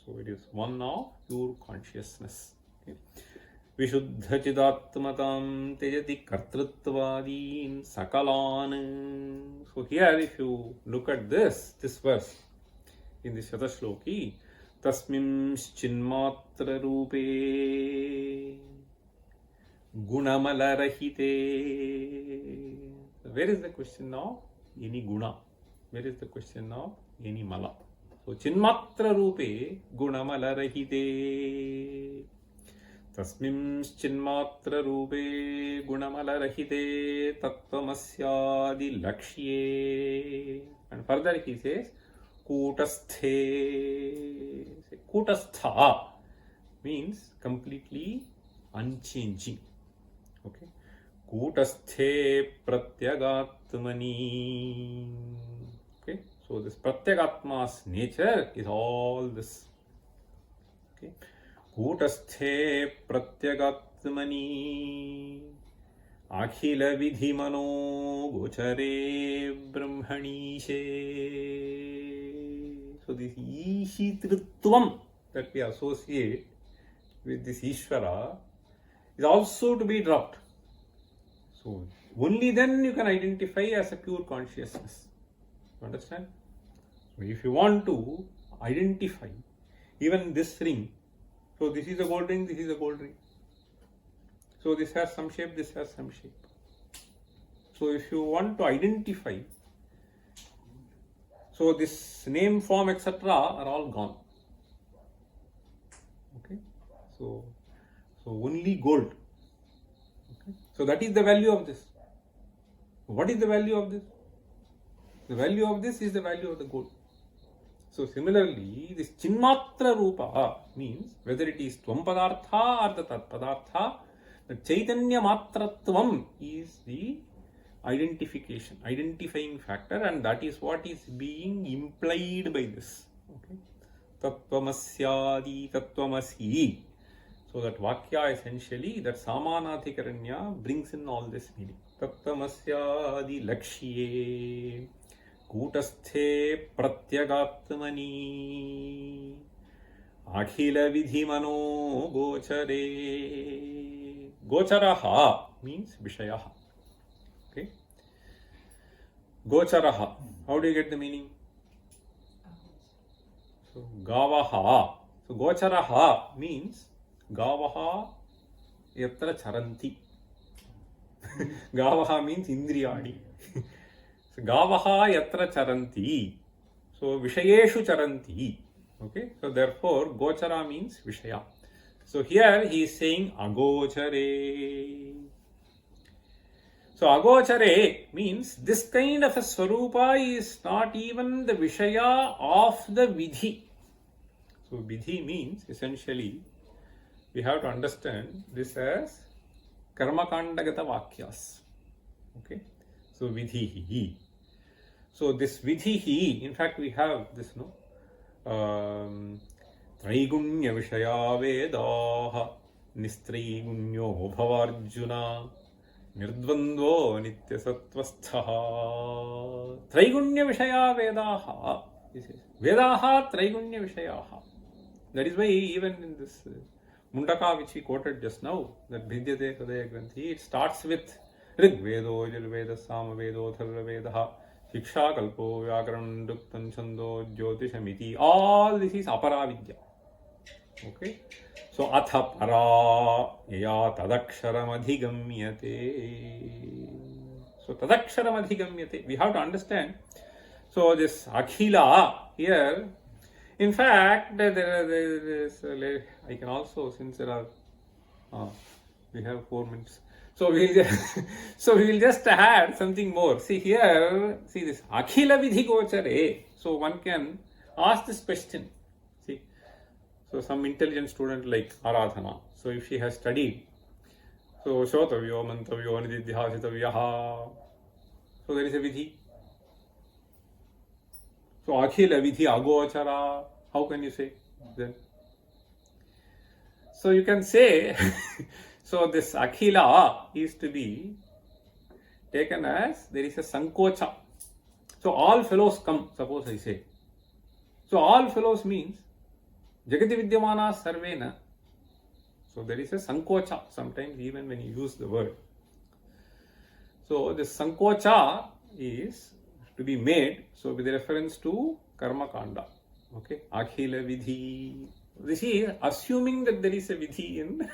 So it is one of pure consciousness. Okay. Vishuddha Chidatmatam Tejati Kartritvadin Sakalan. So here if you look at this verse in the Shatashloki, Tasmimschinmatra Rupe Gunamala Rahite. Where is the question now? Any Guna. Where is the question now? Any Mala. So Chinmatra Rupe Gunamala Rahite. Tasmimschinmatra Rupe Gunamala Rahite Tattvamasyadi Lakshye. And further he says, Kutasthe. Kutastha means completely unchanging. Okay. Kutasthe Pratyagatmani. Okay. So this Pratyagatma's nature is all this. Okay. Kutasthe Pratyagatmani Akhila Vidhimano Gochare Brahmanishe. So this Ishitritvam that we associate with this Ishvara, is also to be dropped. So only then you can identify as a pure consciousness. You understand? So if you want to identify even this ring, so this is a gold ring, this is a gold ring. So this has some shape, this has some shape. So if you want to identify, so this name, form, etc. are all gone. Okay, so only gold. Okay, so that is the value of this. What is the value of this? The value of this is the value of the gold. So similarly, this Chinmatra Rupa means whether it is Tvam Padartha or the Tat Padartha, the Chaitanya Matratvam is the identifying factor, and that is what is being implied by this. Okay, Tattvamasyadi Tattvamasi. So that Vakya essentially, that Samanadhikaranya brings in all this meaning. Tattvamasyadi Lakshye Kutasthe Pratyagatmani Akhila Vidhimano Gochare. Gocharaha means Vishayaha. Okay. Gocharaha. How do you get the meaning? So Gavaha. So Gocharaha means Gavaha yatra charanti. Gavaha means Indriyadi. So Gavaha yatra charanti. So Vishayeshu charanti. Okay. So therefore Gochara means Vishaya. So here he is saying Agochare. So Agochare means this kind of a Swarupa is not even the Vishaya of the Vidhi. So Vidhi means essentially we have to understand this as Karmakandagata Vakyas. Okay. So Vidhihi. So this Vidhihi, in fact we have this, no? Traigunya Vishaya Vedaha Nistraigunya Bhavarjuna Nirdvandvo Nityasatvasthaha. Traigunya Vishaya Vedaha. This is Vedaha Traigunya Vishayaha. That is why even in this Mundaka which we quoted just now, that Bhidyate Hridaya Granthi, it starts with Rig Vedo, Yajurveda, Samavedo, Tharvavedaha, Shiksha Kalpo, Vyakaran, Duktan, Chando, Jyotishamiti. All this is Aparavidya. Okay. So Atha Para Yaya Tadaksharam Adhigamyate. So Tadaksharam Adhigamyate. We have to understand. So this Akhila here, in fact, there is, I can also, since there are, we have 4 minutes. So we will just add something more. See here, see this Akhila Vidhi Gochare. So one can ask this question. See, so some intelligent student like Aradhana. So if she has studied, so Shrotavyo, Mantavyo, Nididhyasitavyaha. So there is a Vidhi. So Akhila Vidhi Agochara. How can you say then? So you can say, so this Akhila is to be taken as there is a Sankocha. So all fellows come, suppose I say. So all fellows means Jagati Vidyamana Sarvena. So there is a Sankocha sometimes even when you use the word. So this Sankocha is to be made, so with reference to Karma Kanda. Okay, Akhila Vidhi. This is assuming that there is a Vidhi in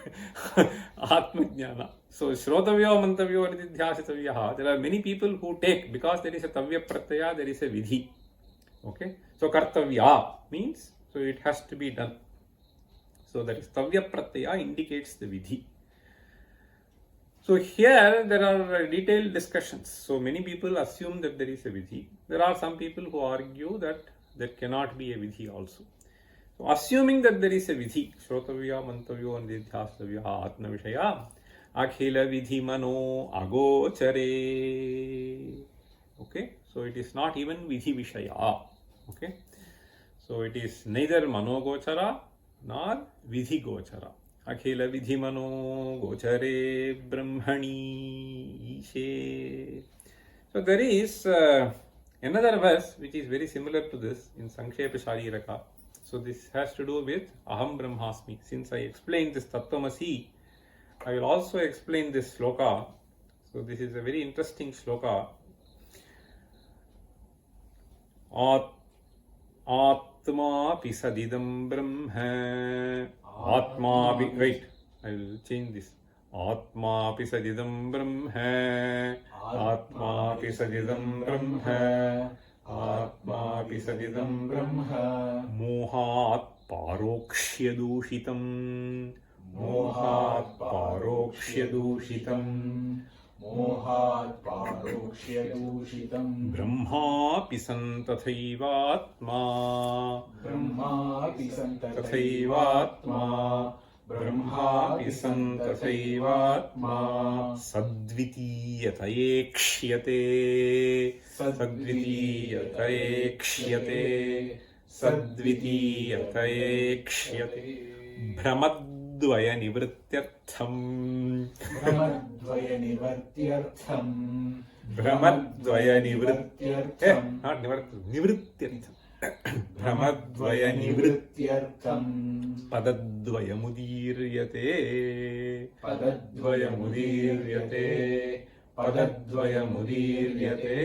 Atma Jnana. So Shrotavyo, Mantavyo, Nididhyasitavyaha. There are many people who take, because there is a Tavya Pratyaya, there is a Vidhi. Okay, so Kartavya means, so it has to be done. So that is Tavya Pratyaya indicates the Vidhi. So here there are detailed discussions. So many people assume that there is a Vidhi. There are some people who argue that there cannot be a Vidhi also. So assuming that there is a Vidhi, Shrotavya, Mantavyo, Nididhyasitavyaha, Atma Vishaya, Akhila Vidhi Mano Agochare. Okay, so it is not even Vidhi Vishaya. Okay, so it is neither Mano Gochara nor Vidhi Gochara. Akhila Vidhi Mano Gochare Brahmani Ishe. So there is another verse which is very similar to this in Sankshepa Shariraka. So this has to do with Aham Brahmasmi. Since I explained this Tattvamasi I will also explain this sloka. So this is a very interesting sloka. Atma pisadidam brahma. Atma pi, wait, I will change this. Atma pisadidam brahma. Atma pisadidam brahma. Atma pisadidam brahma. Mohat parokshya dushitam. Mohat parokshya dushitam. मोहात् पारोक्ष्यदूषितम् ब्रह्मापि सन् तथैवात्मा ब्रह्मापि सन् तथैवात्मा ब्रह्मापि सन् तथैवात्मा सद्वितीयतयेक्ष्यते सद्वितीयतयेक्ष्यते सद्वितीयतयेक्ष्यते भ्रमद्वयनिवृत्त्यर्थम् भ्रमद्वयनिवृत्त्यर्थम् भ्रमद्वयनिवृत्त्यर्थम् not निवृत्त्यर्थम् भ्रमद्वयनिवृत्त्यर्थम् पदद्वयमुदीर्यते पदद्वयमुदीर्यते पदद्वयमुदीर्यते.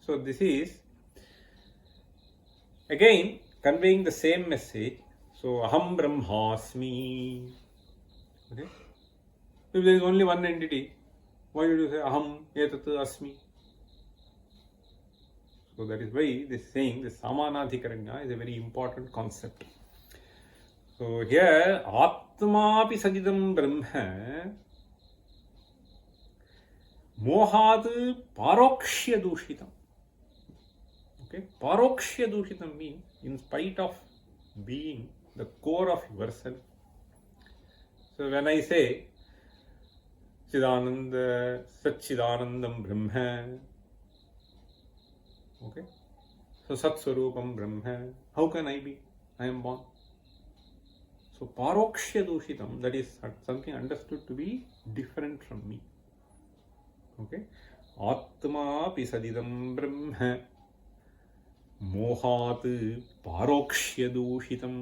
So this is again conveying the same message. So aham brahmasmi. Okay. If there is only one entity, why did you say aham etat asmi? So that is why this saying, this samanadhikaranya, is a very important concept. So here atma pi sajidam brahma mohat parokshya dushitam. Okay, parokshya dushitam means in spite of being the core of yourself. So when I say Chidananda, Satchidanandam Brahma, okay, so Satswarupam Brahma, how can I be? I am born. So Parokshya Dushitam, that is something understood to be different from me. Okay, Atma Pisadidam Brahma मोहात् पारोक्ष्यदूषितं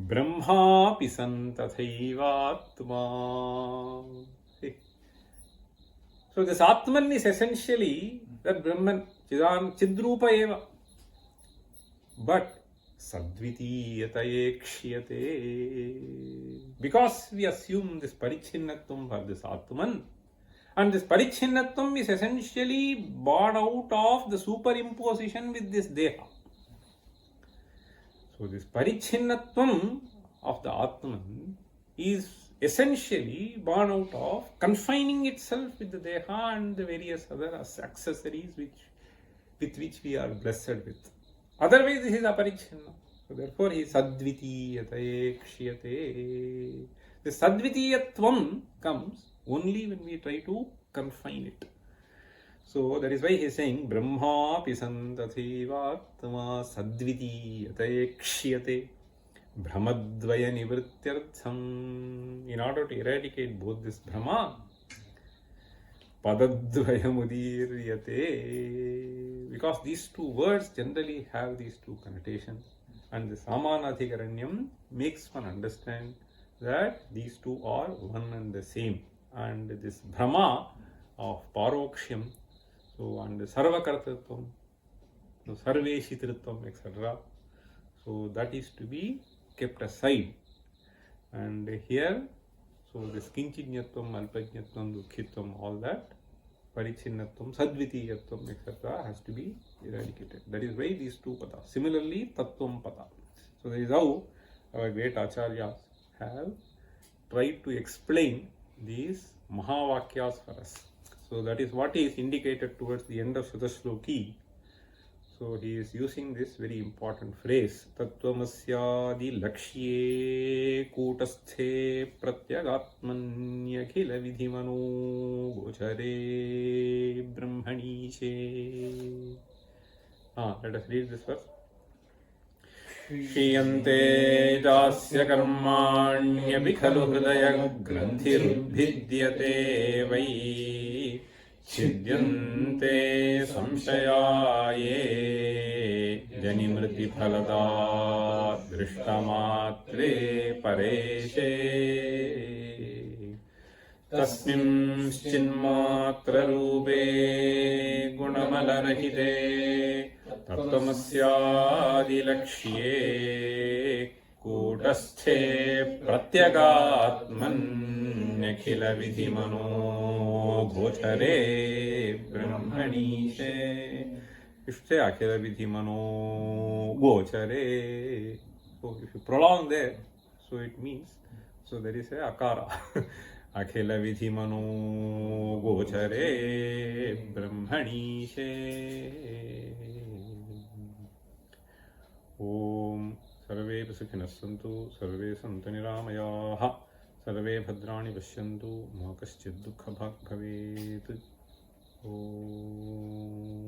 ब्रह्मापि सन् तथैवात्मा. So this Atman is essentially that Brahman, Chidrupa eva, but sadvitiyatayekshiyate, because we assume this parichinnatvam for this Atman. And this parichinnatvam is essentially born out of the superimposition with this deha. So this parichinnatvam of the Atman is essentially born out of confining itself with the deha and the various other accessories with which we are blessed with. Otherwise this is aparichinna. So therefore he is sadvitiyatayekshiyate. The sadvitiyatvam comes only when we try to confine it. So that is why he is saying Brahma pisan tathivatma sadvitiyatayekshiyate brahmadvaya nivrittyartham. In order to eradicate both this Brahma, padadvaya mudiryate, because these two words generally have these two connotations, and the samanadhikaranyam makes one understand that these two are one and the same. And this Brahma of Parokshyam, so and Sarvakartatvam, so Sarveshitritvam, etc. So that is to be kept aside. And here, so this Kinchinyatvam, Alpajnyatvam, Dukkhitvam, all that, Parichinnatvam, Sadvitiyatvam, etc. has to be eradicated. That is why these two padas. Similarly, Tattvam pada. So that is how our great acharyas have tried to explain these Mahavakyas for us. So that is what is indicated towards the end of Sutashloki. So he is using this very important phrase, Tattvamasyadi lakshye kutasthe pratyagatmanyakhila vidhimano gochare brahmanishe. Let us read this verse. क्षीयन्ते जास्य कर्माण्यपि खलु हृदयग्रन्थिरुद्भिद्यते वै छिद्यन्ते संशया ये जनिमृतिफलदा दृष्टमात्रे परेशे तस्मिंश्चिन्मात्ररूपे गुणमलरहिते तत्त्वमस्यादिलक्ष्ये कूटस्थे प्रत्यगात्मन्यखिलविधिमनो गोचरे ब्रह्मणीशे इष्टे अखिलविधिमनो गोचरे. So if you prolong there, so it means, so there is a akara. अखिल विधि मनो गोचरे ब्रह्मणीशे. ओम सर्वे सुखिनः सन्तु सर्वे सन्तु निरामयाः सर्वे भद्राणि पश्यन्तु मा कश्चित् दुःखभाग् भवेत्. ओम.